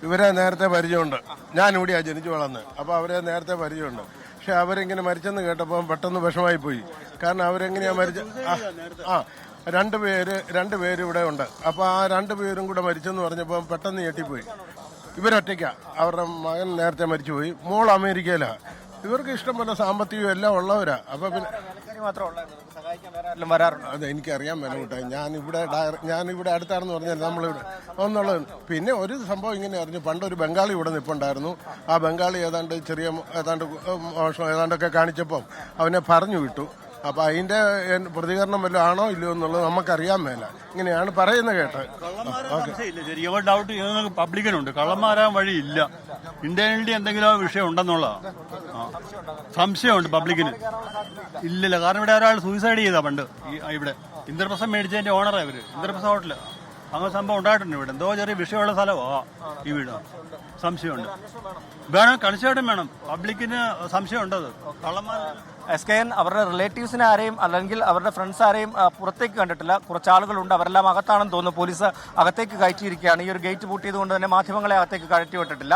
ഇവരെ നേരത്തെ പരിചയമുണ്ട്. ഞാനിവിടെയാണ് ജനിച്ചു വളർന്നത്. അപ്പോൾ അവരെ നേരത്തെ പരിചയമുണ്ട്. പക്ഷെ അവരിങ്ങനെ മരിച്ചെന്ന് കേട്ടപ്പോൾ പെട്ടെന്ന് വിഷമായി പോയി. കാരണം അവരെങ്ങനെയാണ് രണ്ടുപേര് ഇവിടെ ഉണ്ട്. അപ്പോൾ ആ രണ്ടുപേരും കൂടെ മരിച്ചെന്ന് പറഞ്ഞപ്പോൾ പെട്ടെന്ന് ഞെട്ടിപ്പോയി. ഇവരൊറ്റയ്ക്കാണ്. അവരുടെ മകൻ നേരത്തെ മരിച്ചുപോയി. മോൾ അമേരിക്കയിലാണ്. ഇവർക്ക് ഇഷ്ടം പോലെ സാമ്പത്തികം എല്ലാം ഉള്ളവരാ. അപ്പോൾ പിന്നെ അതെ, എനിക്കറിയാൻ വേണം കേട്ടോ. ഞാനിവിടെ അടുത്താണെന്ന് പറഞ്ഞാൽ നമ്മളിവിടെ ഒന്നുള്ളത്. പിന്നെ ഒരു സംഭവം ഇങ്ങനെ അറിഞ്ഞു. പണ്ടൊരു ബംഗാളി ഇവിടെ നിൽപ്പുണ്ടായിരുന്നു. ആ ബംഗാളി ഏതാണ്ടൊക്കെ കാണിച്ചപ്പം അവനെ പറഞ്ഞു വിട്ടു. അപ്പൊ അതിന്റെ പ്രതികരണം വല്ലതും ആണോ ഇല്ലയോ എന്നുള്ളത് നമുക്കറിയാൻ മേല. ഇങ്ങനെയാണ് പറയുന്നത് കേട്ടത്. ഡൗട്ട് പബ്ലിക്കിനുണ്ട്, കള്ളന്മാരാൻ വഴിയില്ല. ഇന്റേണലി എന്തെങ്കിലും വിഷയം ഉണ്ടെന്നുള്ളതാണ് സംശയമുണ്ട് പബ്ലിക്കിന്. ഇല്ലില്ല, കാരണം ഇവിടെ ഒരാൾ സൂയിസൈഡ് ചെയ്താ പണ്ട്. ഇവിടെ ഇന്ദ്രപ്രസം മേടിച്ചതിന്റെ ഓണറാ ഇവര്. ഇന്ദ്രപ്രസം ഹോട്ടല് അങ്ങനെ സംഭവം ഉണ്ടായിട്ടുണ്ട്. ഇവിടെ എന്തോ ചെറിയ വിഷയമുള്ള സ്ഥലമാ ഈ വീട്. സംശയമുണ്ട്. വേണം, കണിച്ചായിട്ടും വേണം. പബ്ലിക്കിന് സംശയമുണ്ടത് കള്ളന്മാർ. SKN അവരുടെ റിലേറ്റീവ്സിനെ ആരെയും അല്ലെങ്കിൽ അവരുടെ ഫ്രണ്ട്സ് ആരെയും പുറത്തേക്ക് കണ്ടിട്ടില്ല. കുറച്ച് ആളുകളുണ്ട്, അവരെല്ലാം അകത്താണെന്ന് തോന്നുന്നു. പോലീസ് അകത്തേക്ക് കയറ്റിയിരിക്കുകയാണ്. ഈ ഒരു ഗേറ്റ് പൂട്ടിയതുകൊണ്ട് തന്നെ മാധ്യമങ്ങളെ അകത്തേക്ക് കയറ്റി വിട്ടിട്ടില്ല.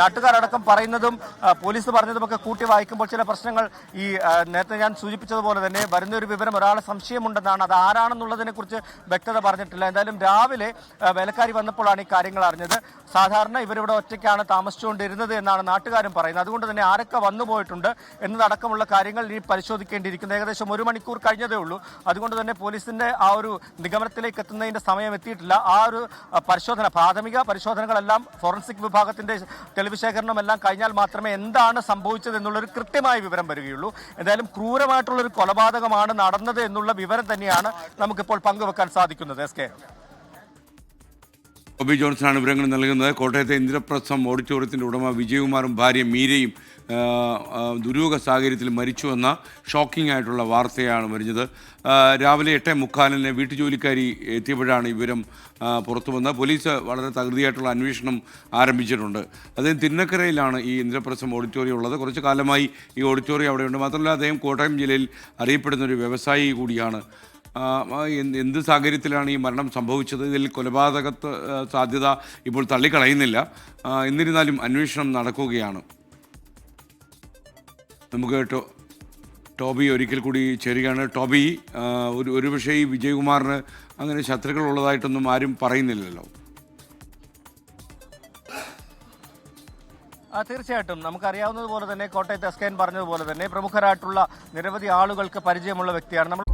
നാട്ടുകാരടക്കം പറയുന്നതും പോലീസ് പറഞ്ഞതുമൊക്കെ കൂട്ടി വായിക്കുമ്പോൾ ചില പ്രശ്നങ്ങൾ ഈ നേരത്തെ ഞാൻ സൂചിപ്പിച്ചതുപോലെ തന്നെ വരുന്നൊരു വിവരം ഒരാളെ സംശയമുണ്ടെന്നാണ്. അത് ആരാണെന്നുള്ളതിനെ കുറിച്ച് വ്യക്തത പറഞ്ഞിട്ടില്ല. എന്തായാലും രാവിലെ വേലക്കാരി വന്നപ്പോഴാണ് ഈ കാര്യങ്ങൾ അറിഞ്ഞത്. സാധാരണ ഇവരിവിടെ ഒറ്റയ്ക്കാണ് താമസിച്ചുകൊണ്ടിരുന്നത് എന്നാണ് നാട്ടുകാരും പറയുന്നത്. അതുകൊണ്ട് തന്നെ ആരൊക്കെ വന്നുപോയിട്ടുണ്ട് എന്നതടക്കമുള്ള കാര്യങ്ങൾ ഇനി പരിശോധിക്കേണ്ടിയിരിക്കുന്നു. ഏകദേശം 1 മണിക്കൂർ കഴിഞ്ഞതേ ഉള്ളൂ. അതുകൊണ്ട് തന്നെ പോലീസിന്റെ ആ ഒരു നിഗമനത്തിലേക്ക് എത്തുന്നതിന്റെ സമയം എത്തിയിട്ടില്ല. ആ ഒരു പരിശോധന, പ്രാഥമിക പരിശോധനകളെല്ലാം ഫോറൻസിക് വിഭാഗത്തിന്റെ തെളിവ് ശേഖരണം എല്ലാം കഴിഞ്ഞാൽ മാത്രമേ എന്താണ് സംഭവിച്ചത് എന്നുള്ളൊരു കൃത്യമായ വിവരം വരികയുള്ളൂ. എന്തായാലും ക്രൂരമായിട്ടുള്ളൊരു കൊലപാതകമാണ് നടന്നത് എന്നുള്ള വിവരം തന്നെയാണ് നമുക്കിപ്പോൾ പങ്കുവെക്കാൻ സാധിക്കുന്നത്. SK ബോബി ജോൺസണാണ് വിവരങ്ങൾ നൽകുന്നത്. കോട്ടയത്തെ ഇന്ദ്രപ്രസ്ഥം ഓഡിറ്റോറിയത്തിൻ്റെ ഉടമ വിജയകുമാറും ഭാര്യ മീരയും ദുരൂഹ സാഹചര്യത്തിൽ മരിച്ചുവെന്ന ഷോക്കിംഗ് ആയിട്ടുള്ള വാർത്തയാണ് വരുന്നത്. രാവിലെ 8:45 വീട്ടുജോലിക്കാരി എത്തിയപ്പോഴാണ് ഈ വിവരം പുറത്തു വന്നത്. പോലീസ് വളരെ തകൃതിയായിട്ടുള്ള അന്വേഷണം ആരംഭിച്ചിട്ടുണ്ട്. അദ്ദേഹം തിരുനക്കരയിലാണ് ഈ ഇന്ദ്രപ്രസ്ഥം ഓഡിറ്റോറിയം ഉള്ളത്. കുറച്ച് കാലമായി ഈ ഓഡിറ്റോറിയം അവിടെയുണ്ട്. മാത്രമല്ല അദ്ദേഹം കോട്ടയം ജില്ലയിൽ അറിയപ്പെടുന്ന ഒരു വ്യവസായി കൂടിയാണ്. എന്ത് സാഹചര്യത്തിലാണ് ഈ മരണം സംഭവിച്ചത്? ഇതിൽ കൊലപാതക സാധ്യത ഇപ്പോൾ തള്ളിക്കളയുന്നില്ല. എന്നിരുന്നാലും അന്വേഷണം നടക്കുകയാണ്. നമുക്ക് ടോബി ഒരിക്കൽ കൂടി ചേരുകയാണ്. ടോബി, ഒരുപക്ഷേ ഈ വിജയകുമാറിന് അങ്ങനെ ശത്രുക്കൾ ഉള്ളതായിട്ടൊന്നും ആരും പറയുന്നില്ലല്ലോ. തീർച്ചയായിട്ടും നമുക്കറിയാവുന്നതുപോലെ തന്നെ കോട്ടയത്ത് SKN പറഞ്ഞതുപോലെ തന്നെ പ്രമുഖരായിട്ടുള്ള നിരവധി ആളുകൾക്ക് പരിചയമുള്ള വ്യക്തിയാണ് നമ്മൾ.